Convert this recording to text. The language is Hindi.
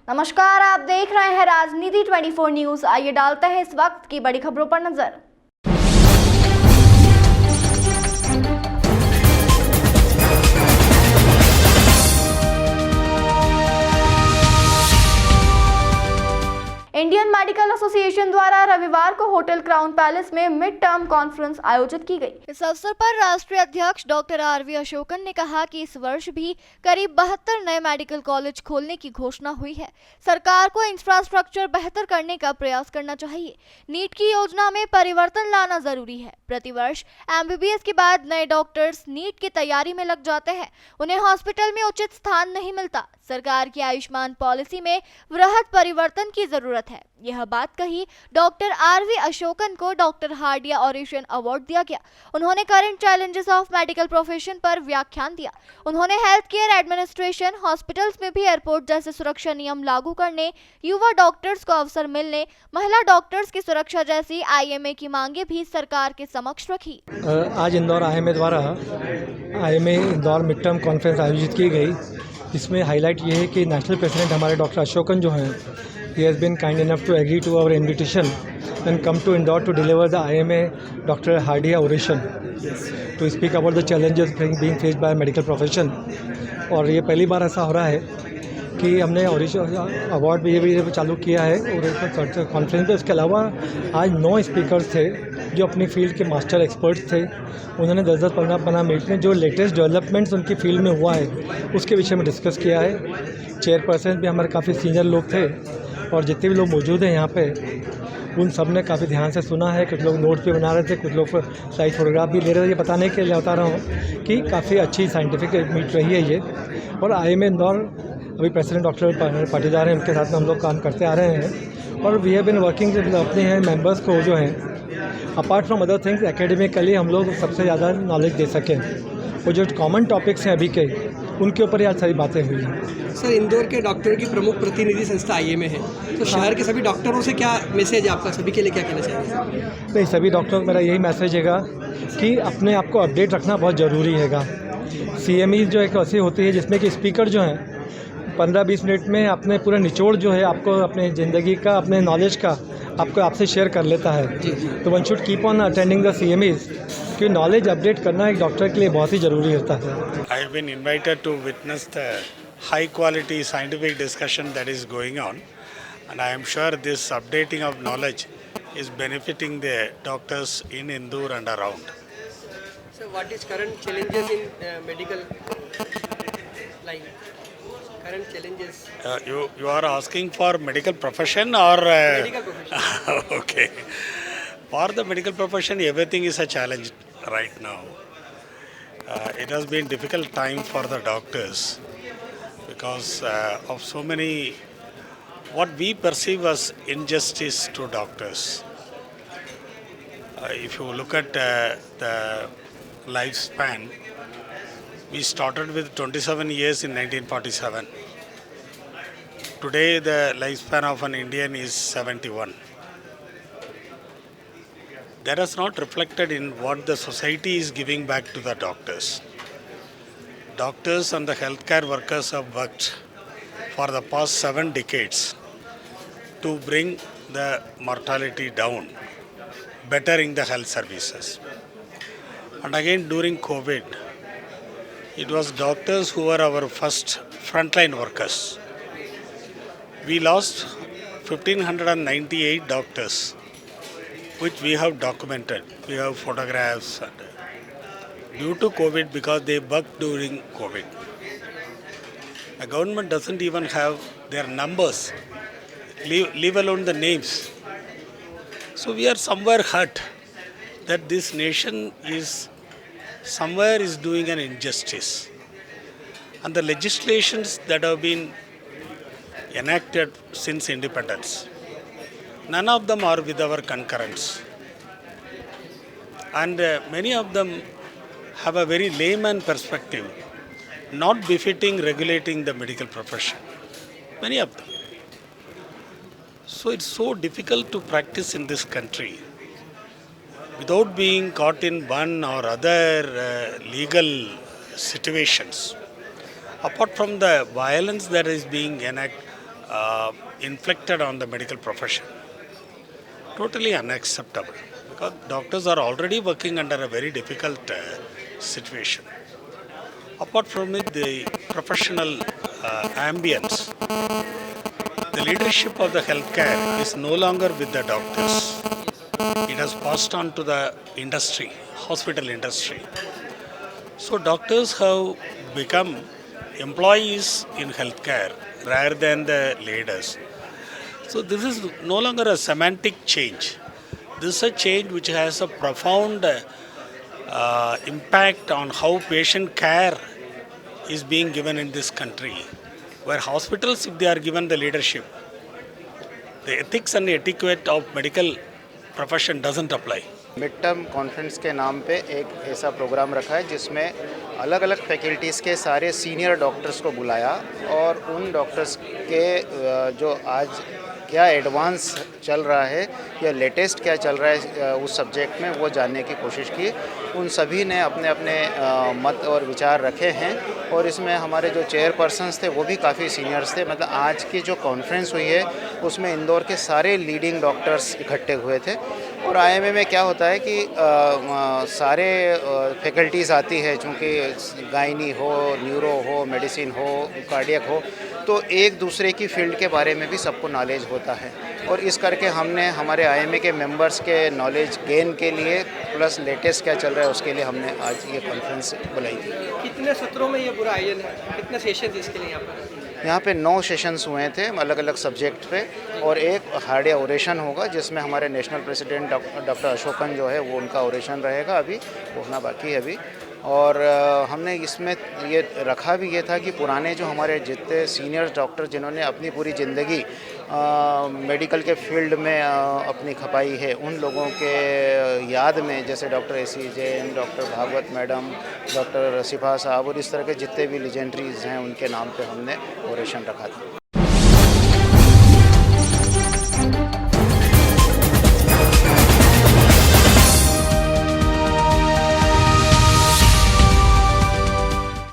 नमस्कार, आप देख रहे हैं राजनीति 24 न्यूज। आइए डालते हैं इस वक्त की बड़ी खबरों पर नजर। इंडियन मेडिकल एसोसिएशन द्वारा रविवार को होटल क्राउन पैलेस में मिड टर्म कॉन्फ्रेंस आयोजित की गई। इस अवसर पर राष्ट्रीय अध्यक्ष डॉक्टर आरवी अशोकन ने कहा कि इस वर्ष भी करीब 72 नए मेडिकल कॉलेज खोलने की घोषणा हुई है। सरकार को इंफ्रास्ट्रक्चर बेहतर करने का प्रयास करना चाहिए। नीट की योजना में परिवर्तन लाना जरूरी है। प्रतिवर्ष एमबीबीएस के बाद नए डॉक्टर्स नीट की तैयारी में लग जाते हैं, उन्हें हॉस्पिटल में उचित स्थान नहीं मिलता। सरकार की आयुष्मान पॉलिसी में वृहद परिवर्तन की जरूरत है। यह बात कही डॉक्टर आरवी अशोकन को डॉक्टर हार्डिया ऑरेशन अवार्ड दिया गया। उन्होंने current challenges of medical profession पर व्याख्यान दिया। उन्होंने हेल्थ केयर एडमिनिस्ट्रेशन, हॉस्पिटल्स में भी एयरपोर्ट जैसे सुरक्षा नियम लागू करने, युवा डॉक्टर्स को अवसर मिलने, महिला डॉक्टर्स की सुरक्षा जैसी आईएमए की मांगे भी सरकार के समक्ष रखी। आज इंदौर आईएमए द्वारा IMA Indore mid term conference आयोजित की गई। इसमें हाईलाइट ये है कि नेशनल प्रेसिडेंट हमारे डॉक्टर अशोकन जो हैं, he has been kind enough to agree to our invitation and come to Indore to deliver the IMA Dr. Hardia oration to speak about the challenges being faced by medical profession। और ये पहली बार ऐसा हो रहा है कि हमने अवार्ड भी चालू किया है और कॉन्फ्रेंस पे। उसके अलावा आज 9 स्पीकर्स थे जो अपनी फील्ड के मास्टर एक्सपर्ट्स थे। उन्होंने 10-15 मिनट में जो लेटेस्ट डेवलपमेंट्स उनकी फील्ड में हुआ है उसके विषय में डिस्कस किया है। चेयरपर्सन भी हमारे काफ़ी सीनियर लोग थे और जितने भी लोग मौजूद हैं यहाँ पे उन सब ने काफ़ी ध्यान से सुना है। कुछ लोग नोट्स भी बना रहे थे, कुछ लोग स्लाइड फोटोग्राफ भी ले रहे थे। ये बताने के लिए बता रहा हूँ कि काफ़ी अच्छी साइंटिफिक मीट रही है ये। और आईएमए इंदौर अभी प्रेसिडेंट डॉक्टर पाटीदार हैं, उनके साथ में हम लोग काम करते आ रहे हैं और वी हैव बीन वर्किंग अपने हैं मेंबर्स को जो हैं apart from other things academically हम लोग सबसे ज़्यादा नॉलेज दे सकें। वो जो कॉमन टॉपिक्स हैं अभी के उनके ऊपर आज सारी बातें हुई हैं। सर, इंदौर के डॉक्टरों की प्रमुख प्रतिनिधि संस्था आईएमए है, तो शहर के सभी डॉक्टरों से क्या मैसेज है आपका, सभी के लिए क्या कहना चाहिए? नहीं, सभी डॉक्टरों को मेरा यही मैसेज हैगा कि अपने आप को अपडेट रखना बहुत ज़रूरी हैगा। सीएमई जो एक ऐसी होती है जिसमें कि स्पीकर जो हैं 15-20 मिनट में अपने पूरा निचोड़ जो है आपको अपने ज़िंदगी का, अपने नॉलेज का आपसे शेयर कर लेता है। तो one should keep on attending the CMEs कि नॉलेज अपडेट करना एक डॉक्टर के लिए बहुत ही ज़रूरी होता है। I have been invited to witness the high quality scientific discussion that is going on, and I am sure this updating of knowledge is benefiting the doctors in Indore and around. So what is current challenges in medical line? Current challenges. You are asking for medical profession or Medical profession. Okay. For the medical profession, everything is a challenge right now. It has been difficult time for the doctors because of so many what we perceive as injustice to doctors. If you look at the lifespan, we started with 27 years in 1947. Today the lifespan of an Indian is 71. That is not reflected in what the society is giving back to the doctors. Doctors and the healthcare workers have worked for the past 7 decades to bring the mortality down, bettering the health services. And again during COVID, it was doctors who were our first frontline workers. We lost 1,598 doctors, which we have documented. We have photographs. And due to COVID, because they worked during COVID, the government doesn't even have their numbers, leave alone the names. So we are somewhere hurt that this nation is somewhere is doing an injustice. And the legislations that have been enacted since independence, none of them are with our concurrence. And many of them have a very layman perspective, not befitting regulating the medical profession. Many of them. So it's so difficult to practice in this country without being caught in one or other legal situations. Apart from the violence that is being inflicted on the medical profession. Totally unacceptable because doctors are already working under a very difficult situation. Apart from it, the professional ambience, the leadership of the healthcare is no longer with the doctors. It has passed on to the industry, hospital industry. So doctors have become employees in healthcare rather than the leaders. So this is no longer a semantic change. This is a change which has a profound impact on how patient care is being given in this country, where hospitals, if they are given the leadership, the ethics and etiquette of medical profession doesn't apply. Mid term conference के नाम पे एक ऐसा प्रोग्राम रखा है जिसमें अलग अलग फैकल्टीज़ के सारे सीनियर डॉक्टर्स को बुलाया और उन डॉक्टर्स के जो आज क्या एडवांस चल रहा है या लेटेस्ट क्या चल रहा है उस सब्जेक्ट में वो जानने की कोशिश की। उन सभी ने अपने अपने मत और विचार रखे हैं और इसमें हमारे जो चेयरपर्सन्स थे वो भी काफ़ी सीनियर्स थे। मतलब आज की जो कॉन्फ्रेंस हुई है उसमें इंदौर के सारे लीडिंग डॉक्टर्स इकट्ठे हुए थे। और आईएमए में क्या होता है कि सारे फैकल्टीज़ आती है, चूँकि गायनी हो, न्यूरो हो, मेडिसिन हो, कार्डियक हो, तो एक दूसरे की फील्ड के बारे में भी सबको नॉलेज होता है। और इस करके हमने हमारे आईएमए के मेंबर्स के नॉलेज गेन के लिए प्लस लेटेस्ट क्या चल रहा है उसके लिए हमने आज ये कॉन्फ्रेंस बुलाई थी। कितने सत्रों में ये पूरा आयोजन है, कितने सेशन इसके लिए यहाँ पर? यहाँ पे 9 सेशंस हुए थे अलग अलग सब्जेक्ट पे और एक हार्डिया ओरेशन होगा जिसमें हमारे नेशनल प्रेसिडेंट डॉक्टर अशोकन जो है वो उनका ओरेशन रहेगा, अभी होना बाकी है अभी। और हमने इसमें ये रखा भी ये था कि पुराने जो हमारे जितने सीनियर डॉक्टर जिन्होंने अपनी पूरी ज़िंदगी मेडिकल के फील्ड में अपनी खपाई है, उन लोगों के याद में जैसे doctor AC Jain, doctor Bhagwat madam, doctor Rasifa साहब और इस तरह के जितने भी लेजेंडरीज हैं उनके नाम पे हमने ओरेशन रखा था।